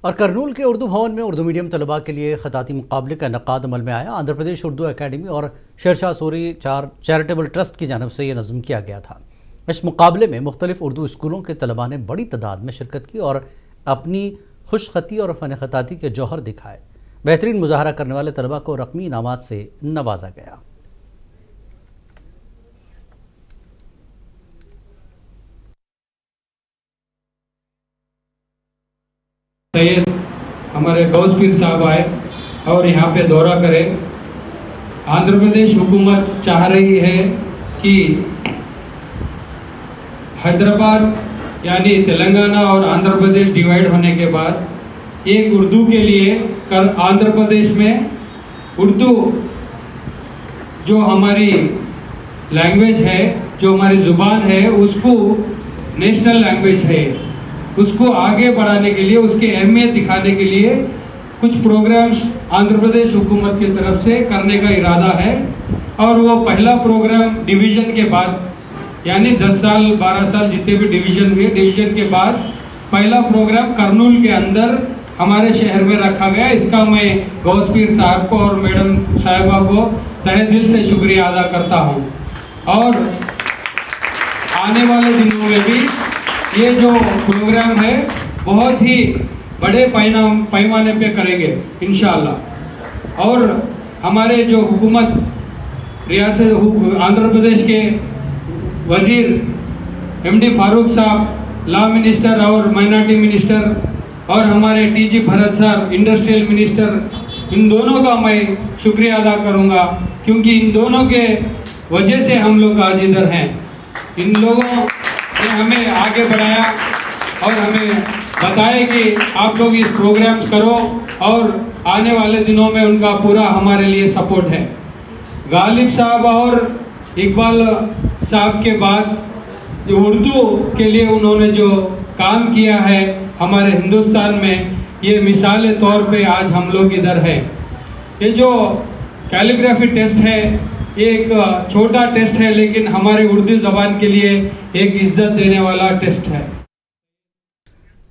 और करनूल के उर्दू भवन में उर्दू मीडियम तलबा के लिए खताती मुकाबले का इनकाद अमल में आया। आंध्र प्रदेश उर्दू अकेडमी और शेरशाह सूरी चैरिटेबल ट्रस्ट की जानब से यह नज़म किया गया था। इस मुकाबले में मुख्तलिफ उर्दू स्कूलों के तलबा ने बड़ी तादाद में शिरकत की और अपनी खुशखती और फ़न खताती के जौहर दिखाए। बेहतरीन मुजाहरा करने वाले तलबा को रकमी इनामात से नवाजा गया। सैयद हमारे गौस पीर साहब आए और यहाँ पे दौरा करें। आंध्र प्रदेश हुकूमत चाह रही है कि हैदराबाद यानी तेलंगाना और आंध्र प्रदेश डिवाइड होने के बाद एक उर्दू के लिए आंध्र प्रदेश में उर्दू जो हमारी लैंग्वेज है, जो हमारी ज़ुबान है, उसको नेशनल लैंग्वेज है, उसको आगे बढ़ाने के लिए, उसकी अहमियत दिखाने के लिए कुछ प्रोग्राम्स आंध्र प्रदेश हुकूमत की तरफ से करने का इरादा है। और वो पहला प्रोग्राम डिवीज़न के बाद यानी 10 साल 12 साल जितने भी डिवीज़न हुए, डिवीज़न के बाद पहला प्रोग्राम करनूल के अंदर हमारे शहर में रखा गया। इसका मैं गौस पीर साहब को और मैडम साहिबा को तहे दिल से शुक्रिया अदा करता हूँ। और आने वाले दिनों में भी ये जो प्रोग्राम है बहुत ही बड़े पैमाने पे करेंगे इंशाअल्लाह। और हमारे जो हुकूमत रियासत आंध्र प्रदेश के वज़ीर एमडी फारूक साहब, लॉ मिनिस्टर और माइनॉरिटी मिनिस्टर, और हमारे TG Bharat sir industrial minister, इन दोनों का मैं शुक्रिया अदा करूँगा, क्योंकि इन दोनों के वजह से हम लोग आज इधर हैं। इन लोगों ने हमें आगे बढ़ाया और हमें बताया कि आप लोग इस प्रोग्राम करो, और आने वाले दिनों में उनका पूरा हमारे लिए सपोर्ट है। गालिब साहब और इकबाल साहब के बाद जो उर्दू के लिए उन्होंने जो काम किया है हमारे हिंदुस्तान में, ये मिसाल तौर पे आज हम लोग इधर हैं। ये जो कैलीग्राफी टेस्ट है, एक छोटा टेस्ट है, लेकिन हमारे उर्दू ज़बान के लिए एक इज़्ज़त देने वाला टेस्ट है।